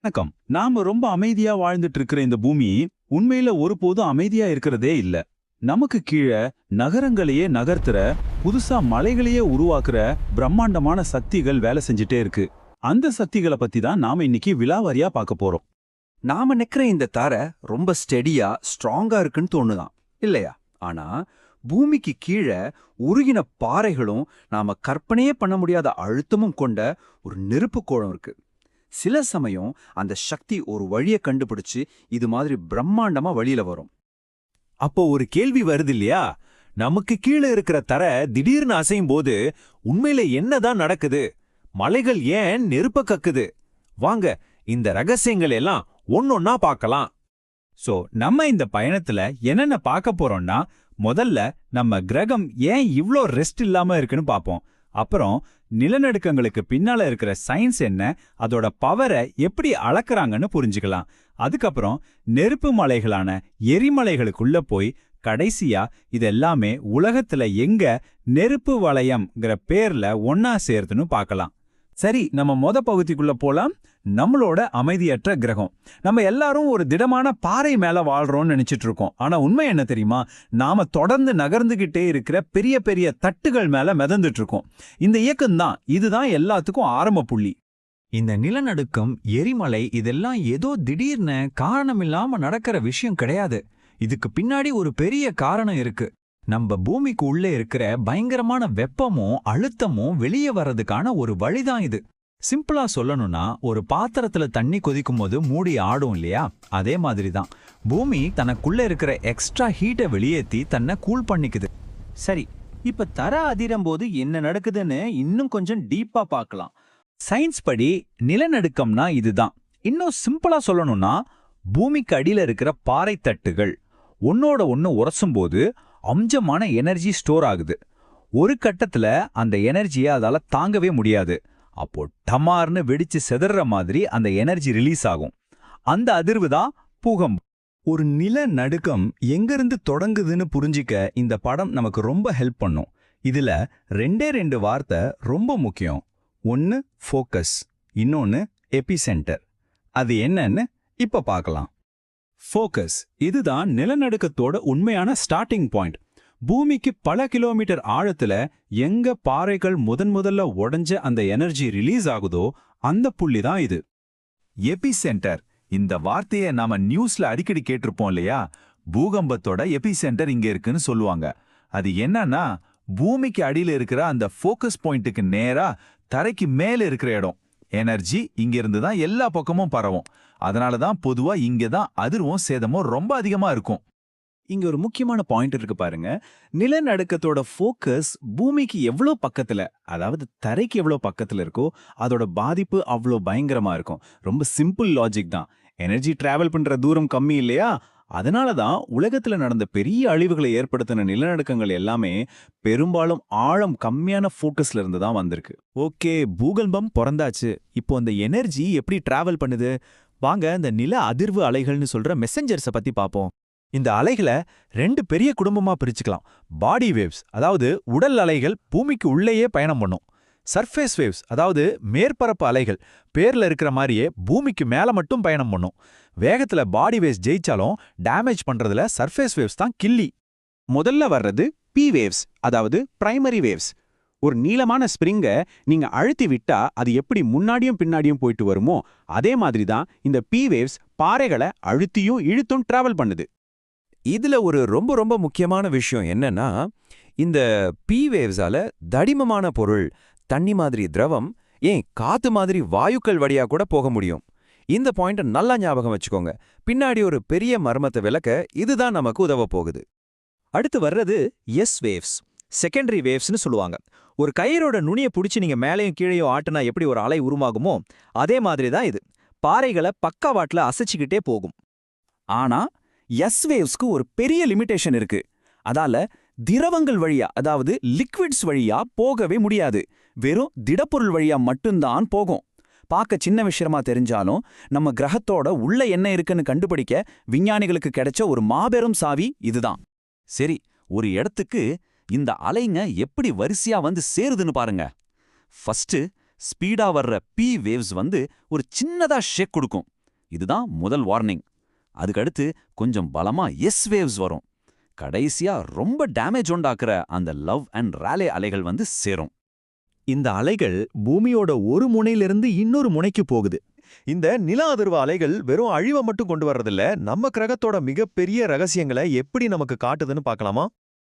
வணக்கம். நாம ரொம்ப அமைதியா வாழ்ந்துட்டு இருக்கிற இந்த பூமி உண்மையில ஒருபோதும் அமைதியா இருக்கிறதே இல்ல. நமக்கு கீழே நகரங்களையே நகர்த்துற, புதுசா மலைகளையே உருவாக்குற பிரம்மாண்டமான சக்திகள் வேலை செஞ்சுட்டே இருக்கு. அந்த சக்திகளை பத்தி தான் நாம இன்னைக்கு விலாவாரியா பார்க்க போறோம். நாம நிக்கிற இந்த தரை ரொம்ப ஸ்டெடியா ஸ்ட்ராங்கா இருக்குன்னு தோணுதான் இல்லையா? ஆனா பூமிக்கு கீழே உருகின பாறைகளும் நாம கற்பனையே பண்ண முடியாத அழுத்தமும் கொண்ட ஒரு நெருப்பு கோளம் இருக்கு. சில சமயம் அந்த சக்தி ஒரு வழியை கண்டுபிடிச்சு இது மாதிரி பிரம்மாண்டமா வெளியில வரும். அப்போ ஒரு கேள்வி வருது இல்லையா? நமக்கு கீழே இருக்கிற தரை திடீர்னு அசையும் போது உண்மையில என்னதான் நடக்குது? மலைகள் ஏன் நெருப்ப கக்குது? வாங்க இந்த ரகசியங்கள் எல்லாம் ஒன்னொன்னா பார்க்கலாம். சோ நம்ம இந்த பயணத்துல என்னென்ன பார்க்க போறோம்னா, முதல்ல நம்ம கிரகம் ஏன் இவ்ளோ ரெஸ்ட் இல்லாம இருக்குன்னு பார்ப்போம். அப்புறம் நிலநடுக்கங்களுக்கு பின்னால இருக்கிற சயின்ஸ் என்ன, அதோட பவரை எப்படி அளக்குறாங்கன்னு புரிஞ்சுக்கலாம். அதுக்கப்புறம் நெருப்பு மலைகளான எரிமலைகளுக்குள்ள போய் கடைசியா இதெல்லாமே உலகத்துல எங்க நெருப்பு வளையம்ங்கிற பேர்ல ஒன்னா சேர்த்துன்னு பார்க்கலாம். சரி, நம்ம பகுதிக்குள்ள போலாம். நம்மளோட அமைதியற்ற கிரகம். நம்ம எல்லாரும் ஒரு திடமான பாறை மேல வாழ்றோம்னு நினைச்சிட்டு இருக்கோம். ஆனா உண்மை என்ன தெரியுமா? நாம தொடர்ந்து நகர்ந்துகிட்டே இருக்கிற பெரிய பெரிய தட்டுகள் மேல மிதந்துட்டு இருக்கோம். இந்த இயக்கம்தான், இதுதான் எல்லாத்துக்கும் ஆரம்ப புள்ளி. இந்த நிலநடுக்கம், எரிமலை இதெல்லாம் ஏதோ திடீர்னு காரணமில்லாம நடக்கிற விஷயம் கிடையாது. இதுக்கு பின்னாடி ஒரு பெரிய காரணம் இருக்கு. நம்ம பூமிக்கு உள்ளே இருக்கிற பயங்கரமான வெப்பமும் அழுத்தமும் வெளியே வர்றதுக்கான ஒரு வழிதான் இது. சிம்பிளா சொல்லணும்னா, ஒரு பாத்திரத்துல தண்ணி கொதிக்கும் போது மூடி ஆடும் இல்லையா? அதே மாதிரி தான் பூமி தனக்குள்ள இருக்கிற எக்ஸ்ட்ரா ஹீட்டை வெளியேற்றி தன்னை கூல் பண்ணிக்குது. சரி, இப்ப தரை அதிரும் போது என்ன நடக்குதுன்னு இன்னும் கொஞ்சம் டீப்பா பார்க்கலாம். சயின்ஸ் படி நிலநடுக்கம்னா இதுதான். இன்னும் சிம்பிளா சொல்லணும்னா, பூமிக்கு அடியில இருக்கிற பாறை தட்டுகள் ஒன்னோட ஒன்னு உரசும்போது அம்சமான எனர்ஜி ஸ்டோர் ஆகுது. ஒரு கட்டத்துல அந்த எனர்ஜியை அதால தாங்கவே முடியாது. அப்போ டமார்னு வெடிச்சு செதற மாதிரி அந்த எனர்ஜி ரிலீஸ் ஆகும். அந்த அதிர்வு தான் பூகம்பம். ஒரு நிலநடுக்கம் எங்கிருந்து தொடங்குதுன்னு புரிஞ்சிக்க இந்த படம் நமக்கு ரொம்ப ஹெல்ப் பண்ணும். இதுல ரெண்டு வார்த்தை ரொம்ப முக்கியம். ஒன்னு ஃபோக்கஸ், இன்னொன்னு எபிசென்டர். அது என்னன்னு இப்ப பார்க்கலாம். ஃபோக்கஸ், இதுதான் நிலநடுக்கத்தோட உண்மையான ஸ்டார்டிங் பாயிண்ட். பூமிக்கு பல கிலோமீட்டர் ஆழத்துல எங்க பாறைகள் முதல்ல உடைஞ்ச அந்த எனர்ஜி ரிலீஸ் ஆகுதோ அந்த புள்ளி தான் இது. எபிசென்டர், இந்த வார்த்தையை நாம நியூஸ்ல அடிக்கடி கேட்டிருப்போம் இல்லையா? பூகம்பத்தோட எபிசென்டர் இங்க இருக்குன்னு சொல்லுவாங்க. அது என்னன்னா, பூமிக்கு அடியில இருக்கிற அந்த ஃபோக்கஸ் பாயிண்ட்டுக்கு நேரா தரைக்கு மேல இருக்கிற இடம். எனர்ஜி இங்க இருந்து தான் எல்லா பக்கமும் பரவும். அதனாலதான் பொதுவா இங்க தான் அதிர்வும் சேதமும் ரொம்ப அதிகமா இருக்கும். இங்க ஒரு முக்கியமான பாயிண்ட் இருக்கு பாருங்க. நிலநடுக்கத்தோட ஃபோக்கஸ் பூமிக்கு எவ்வளோ பக்கத்துல, அதாவது தரைக்கு எவ்வளோ பக்கத்துல இருக்கோ அதோட பாதிப்பு அவ்வளோ பயங்கரமா இருக்கும். ரொம்ப சிம்பிள் லாஜிக் தான். எனர்ஜி டிராவல் பண்ற தூரம் கம்மி இல்லையா? அதனால தான் உலகத்துல நடந்த பெரிய அழிவுகளை ஏற்படுத்தின நிலநடுக்கங்கள் எல்லாமே பெரும்பாலும் ஆழம் கம்மியான ஃபோக்கஸ்ல இருந்து தான் வந்திருக்கு. ஓகே, பூகம்பம் பிறந்தாச்சு. இப்போ அந்த எனர்ஜி எப்படி டிராவல் பண்ணுது? வாங்க இந்த நில அதிர்வு அலைகள்னு சொல்ற மெசஞ்சர்ஸை பத்தி பார்ப்போம். இந்த அலைகளை ரெண்டு பெரிய குடும்பமா பிரிச்சுக்கலாம். பாடி வேவ்ஸ், அதாவது உடல் அலைகள் பூமிக்கு உள்ளேயே பயணம் பண்ணும். சர்ஃபேஸ் வேவ்ஸ், அதாவது மேற்பரப்பு அலைகள் பேர்ல இருக்கிற மாதிரியே பூமிக்கு மேல மட்டும் பயணம் பண்ணும். வேகத்துல பாடி வேவ்ஸ் ஜெயிச்சாலும் டேமேஜ் பண்றதுல சர்ஃபேஸ் வேவ்ஸ் தான் கில்லி. முதல்ல வர்றது பி வேவ்ஸ், அதாவது பிரைமரி வேவ்ஸ். ஒரு நீளமான ஸ்ப்ரிங்க நீங்க அழுத்தி விட்டா அது எப்படி முன்னாடியும் பின்னாடியும் போயிட்டு வருமோ அதே மாதிரி தான் இந்த பி வேவ்ஸ் பாறைகளை அழுத்தியும் இழுத்தும் டிராவல் பண்ணுது. இதுல ஒரு ரொம்ப ரொம்ப முக்கியமான விஷயம் என்னன்னா, இந்த பி வேவ்ஸால தடிமமான பொருள், தண்ணி மாதிரி திரவம், ஏன் காத்து மாதிரி வாயுக்கள் வழியா கூட போக முடியும். இந்த பாயிண்ட நல்லா ஞாபகம் வச்சுக்கோங்க. பின்னாடி ஒரு பெரிய மர்மத்தை விளக்க இதுதான் நமக்கு உதவ போகுது. அடுத்து வர்றது எஸ் வேவ்ஸ், செகண்டரி வேவ்ஸ்னு சொல்லுவாங்க. ஒரு கயிறோட நுனியை பிடிச்சி நீங்க மேலையும் கீழையும் ஆட்டுனா எப்படி ஒரு அலை உருவாகுமோ அதே மாதிரி தான் இது. பாறைகளை பக்கவாட்டுல அசைச்சுக்கிட்டே போகும். ஆனா எஸ் வேவ்ஸ்க்கு ஒரு பெரிய லிமிடேஷன் இருக்கு. அதால திரவங்கள் வழியா, அதாவது லிக்விட்ஸ் வழியா போகவே முடியாது. வெறும் திடப்பொருள் வழியா மட்டும்தான் போகும். பார்க்க சின்ன விஷயமா தெரிஞ்சாலும் நம்ம கிரகத்தோட உள்ள என்ன இருக்குன்னு கண்டுபிடிக்க விஞ்ஞானிகளுக்கு கிடைச்ச ஒரு மாபெரும் சாவி இதுதான். சரி, ஒரு இடத்துக்கு இந்த அலைங்க எப்படி வரிசையா வந்து சேருதுன்னு பாருங்க. ஃபர்ஸ்ட் ஸ்பீடா வர்ற பி வேவ்ஸ் வந்து ஒரு சின்னதா ஷேக் கொடுக்கும். இதுதான் முதல் வார்னிங். அதுக்கடுத்து கொஞ்சம் பலமா எஸ் வேவ்ஸ் வரும். கடைசியா ரொம்ப டேமேஜ் உண்டாக்குற அந்த லவ் அண்ட் ராலே அலைகள் வந்து சேரும். இந்த அலைகள் பூமியோட ஒரு முனையிலிருந்து இன்னொரு முனைக்கு போகுது. இந்த நில அதிர்வு அலைகள் வெறும் அழிவை மட்டும் கொண்டு வர்றதில்ல, நம்ம கிரகத்தோட மிகப்பெரிய ரகசியங்களை எப்படி நமக்கு காட்டுதுன்னு பார்க்கலாமா?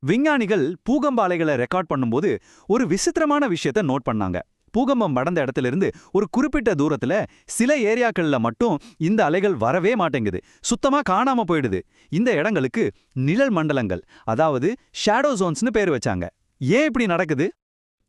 விஞ்ஞானிகள் பூகம்ப அலைகளை ரெக்கார்ட் பண்ணும்போது ஒரு விசித்திரமான விஷயத்த நோட் பண்ணாங்க. பூகம்பம் நடந்த இடத்துல இருந்து ஒரு குறிப்பிட்ட தூரத்துல சில ஏரியாக்கள்ல மட்டும் இந்த அலைகள் வரவே மாட்டேங்குது, சுத்தமா காணாம போயிடுது. இந்த இடங்களுக்கு நிழல் மண்டலங்கள், அதாவது ஷேடோ ஜோன்ஸ்னு பேர் வச்சாங்க. ஏன் இப்படி நடக்குது?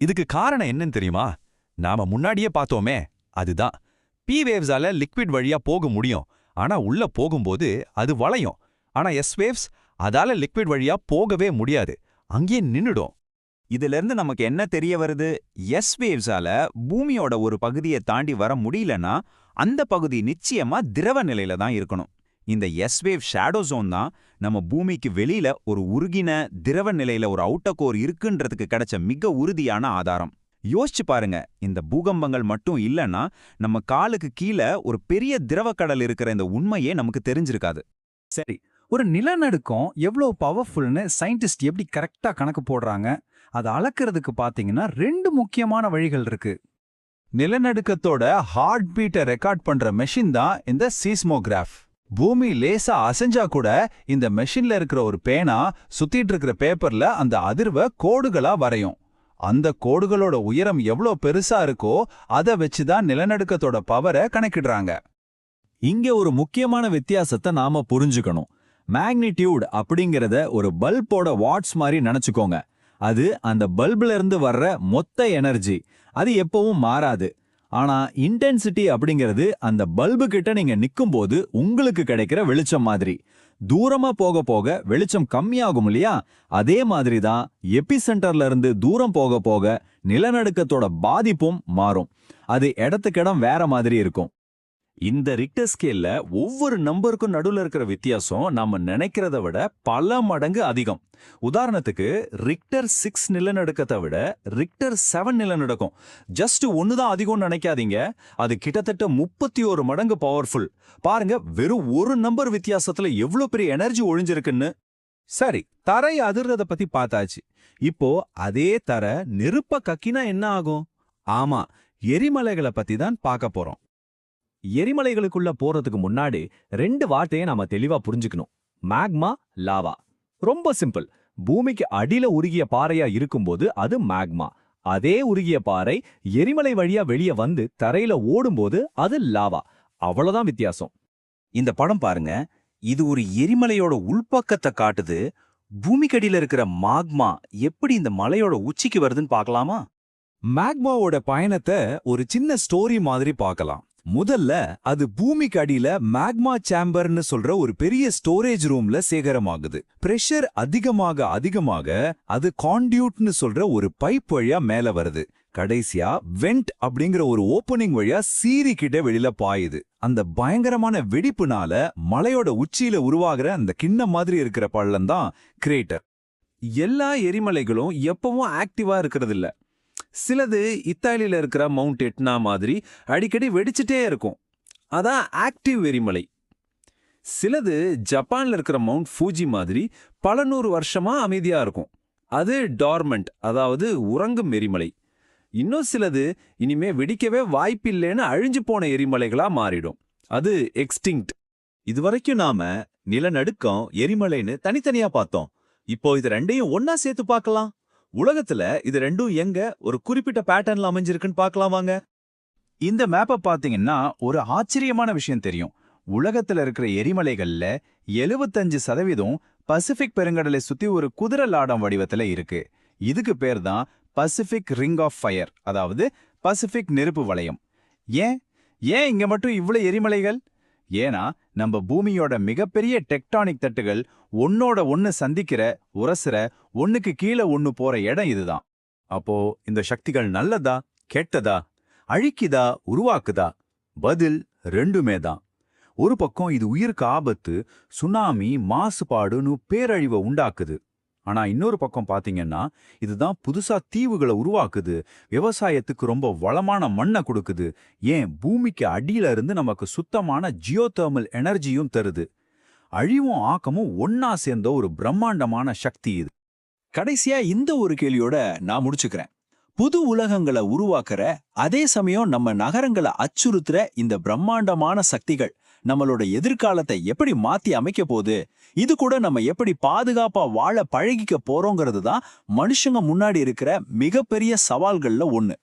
இதுக்கு காரணம் என்னன்னு தெரியுமா? நாம முன்னாடியே பார்த்தோமே, அதுதான் பி வேவ்ஸால லிக்விட் வழியா போக முடியும். ஆனா உள்ள போகும்போது அது வளையும். ஆனா எஸ் வேவ்ஸ் அதால லிக்விட் வழியா போகவே முடியாது, அங்கேயே நின்னுடும். இதிலிருந்து நமக்கு என்ன தெரிய வருது? எஸ் வேவ்ஸால பூமியோட ஒரு பகுதியை தாண்டி வர முடியலன்னா அந்த பகுதி நிச்சயமா திரவ நிலையில தான் இருக்கணும். இந்த எஸ் வேவ் ஷேடோ ஜோன் தான் நம்ம பூமிக்கு வெளியில ஒரு உருகின திரவ நிலையில ஒரு அவுட்டர் கோர் இருக்குன்றதுக்கு கிடைச்ச மிக உறுதியான ஆதாரம். யோசிச்சு பாருங்க, இந்த பூகம்பங்கள் மட்டும் இல்லைன்னா நம்ம காலுக்கு கீழே ஒரு பெரிய திரவக்கடல் இருக்கிற இந்த உண்மையே நமக்கு தெரிஞ்சிருக்காது. சரி, ஒரு நிலநடுக்கம் எவ்வளவு பவர்ஃபுல்னு சயின்டிஸ்ட் எப்படி கரெக்டா கணக்கு போடுறாங்க? அதை அளக்கிறதுக்கு பாத்தீங்கன்னா 2 முக்கியமான வழிகள் இருக்கு. நிலநடுக்கத்தோட ஹார்ட் பீட்டை ரெக்கார்ட் பண்ற மெஷின் தான் இந்த சீஸ்மோகிராஃப். பூமி லேசா அசைஞ்சா கூட இந்த மெஷின்ல இருக்கிற ஒரு பேனா சுத்திட்டு இருக்கிற பேப்பர்ல அந்த அதிர்வை கோடுகளா வரையும். அந்த கோடுகளோட உயரம் எவ்வளோ பெருசா இருக்கோ அதை வச்சுதான் நிலநடுக்கத்தோட பவரை கணக்கிடுறாங்க. இங்க ஒரு முக்கியமான வித்தியாசத்தை நாம புரிஞ்சுக்கணும். மேக்னிடியூட் அப்படிங்கறத ஒரு பல்போட வாட்ஸ் மாதிரி நினைச்சுக்கோங்க. அது அந்த பல்புல இருந்து வர்ற மொத்த எனர்ஜி, அது எப்பவும் மாறாது. ஆனா இன்டென்சிட்டி அப்படிங்கிறது அந்த பல்பு கிட்ட நீங்க நிக்கும்போது உங்களுக்கு கிடைக்கிற வெளிச்சம் மாதிரி. தூரமா போக போக வெளிச்சம் கம்மியாகும் இல்லையா? அதே மாதிரி தான் எபிசென்டர்ல இருந்து தூரம் போக போக நிலநடுக்கத்தோட பாதிப்பும் மாறும். அது இடத்துக்கிடம் வேற மாதிரி இருக்கும். இந்த ரிக்டர் ஸ்கேல்ல ஒவ்வொரு நம்பருக்கும் நடுவுல இருக்கிற வித்தியாசம் நாம நினைக்கிறத விட பல மடங்கு அதிகம். உதாரணத்துக்கு ரிக்டர் 6 நிலநடுக்கத்தை விட ரிக்டர் 7 நிலநடுக்கம் ஜஸ்ட் ஒண்ணுதான் அதிகம்னு நினைக்காதீங்க. அது கிட்டத்தட்ட 31 மடங்கு பவர்ஃபுல். பாருங்க, வெறும் ஒரு நம்பர் வித்தியாசத்துல எவ்வளவு பெரிய எனர்ஜி ஒழிஞ்சிருக்குன்னு. சரி, தரை அதிர்றத பத்தி பார்த்தாச்சு. இப்போ அதே தரை நெருப்ப கக்கினா என்ன ஆகும்? ஆமா, எரிமலைகளை பத்தி தான் பார்க்க போறோம். எரிமலைகளுக்குள்ள போறதுக்கு முன்னாடி 2 வார்த்தையை நாம தெளிவா புரிஞ்சுக்கணும். Magma, lava. ரொம்ப சிம்பிள். பூமிக்கு அடியில உருகிய பாறையா இருக்கும்போது அது மேக்மா. அதே உருகிய பாறை எரிமலை வழியா வெளியே வந்து தரையில ஓடும்போது அது லாவா. அவ்வளவுதான் வித்தியாசம். இந்த படம் பாருங்க, இது ஒரு எரிமலையோட உள்பக்கத்தை காட்டுது. பூமிக்கடியில இருக்கிற மாக்மா எப்படி இந்த மலையோட உச்சிக்கு வருதுன்னு பார்க்கலாமா? மேக்மாவோட பயணத்தை ஒரு சின்ன ஸ்டோரி மாதிரி பார்க்கலாம். முதல்ல அது பூமிக்கு அடியில மேக்மா சேம்பர்னு சொல்ற ஒரு பெரிய ஸ்டோரேஜ் ரூம்ல சேகரமாகுது. பிரஷர் அதிகமாக அதிகமாக அது கான்டியூட்னு சொல்ற ஒரு பைப் வழியா மேல வருது. கடைசியா வெண்ட் அப்படிங்கிற ஒரு ஓப்பனிங் வழியா சீறிக்கிட்ட வெளியில பாயுது. அந்த பயங்கரமான வெடிப்புனால மலையோட உச்சியில உருவாகிற அந்த கிண்ணம் மாதிரி இருக்கிற பள்ளம் தான் கிரேட்டர். எல்லா எரிமலைகளும் எப்பவும் ஆக்டிவா இருக்கிறது இல்ல. சிலது இத்தாலியில இருக்கிற மவுண்ட் எட்னா மாதிரி அடிக்கடி வெடிச்சிட்டே இருக்கும், அதான் ஆக்டிவ் எரிமலை. சிலது ஜப்பான்ல இருக்கிற மவுண்ட் ஃபூஜி மாதிரி பல 100 வருஷமா அமைதியா இருக்கும், அது டார்மெண்ட், அதாவது உறங்கும் எரிமலை. இன்னும் சிலது இனிமே வெடிக்கவே வாய்ப்பில்லைன்னு அழிஞ்சு போன எரிமலைகளா மாறிடும், அது எக்ஸ்டிங்க்ட். இதுவரைக்கும் நாம நிலநடுக்கம், எரிமலைன்னு தனித்தனியா பார்த்தோம். இப்போ இது ரெண்டையும் ஒன்னா சேர்த்து பார்க்கலாம். உலகத்துல இது ரெண்டும் எங்க ஒரு குறிப்பிட்ட பேட்டர்ன்ல அமைஞ்சிருக்குன்னு பார்க்கலாம் வாங்க. இந்த மேப்பை பார்த்தீங்கன்னா ஒரு ஆச்சரியமான விஷயம் தெரியும். உலகத்துல இருக்கிற எரிமலைகள்ல 75% பசிபிக் பெருங்கடலை சுத்தி ஒரு குதிரை லாடம் வடிவத்துல இருக்கு. இதுக்கு பேர் தான் பசிபிக் ரிங் ஆஃப் ஃபயர், அதாவது பசிபிக் நெருப்பு வளையம். ஏன் ஏன் இங்க மட்டும் இவ்வளவு எரிமலைகள்? ஏன்னா நம்ம பூமியோட மிகப்பெரிய டெக்டானிக் தட்டுகள் ஒன்னோட ஒன்னு சந்திக்கிற, உரசுற, ஒன்னுக்கு கீழே ஒன்னு போற இடம் இதுதான். அப்போ இந்த சக்திகள் நல்லதா கெட்டதா, அழிக்குதா உருவாக்குதா? பதில் ரெண்டுமே தான். ஒரு பக்கம் இது உயிருக்கு ஆபத்து, சுனாமி, மாசுபாடுன்னு பேரழிவை உண்டாக்குது. ஆனா இன்னொரு பக்கம் பாத்தீங்கன்னா இதுதான் புதுசா தீவுகளை உருவாக்குது, விவசாயத்துக்கு ரொம்ப வளமான மண்ணை கொடுக்குது, ஏன் பூமிக்கு அடியில இருந்து நமக்கு சுத்தமான ஜியோதெர்மல் எனர்ஜியும் தருது. அழிவும் ஆக்கமும் ஒன்னா சேர்ந்த ஒரு பிரம்மாண்டமான சக்தி இது. கடைசியா இந்த ஒரு கேள்வியோட நான் முடிச்சுக்கிறேன். புது உலகங்களை உருவாக்குற அதே சமயம் நம்ம நகரங்களை அச்சுறுத்துற இந்த பிரம்மாண்டமான சக்திகள் நம்மளோட எதிர்காலத்தை எப்படி மாத்தி அமைக்க போகுது, இது கூட நம்ம எப்படி பாதுகாப்பா வாழ பழகிக்க போறோங்கிறது தான் மனுஷங்க முன்னாடி இருக்கிற மிகப்பெரிய சவால்கள்ல ஒண்ணு.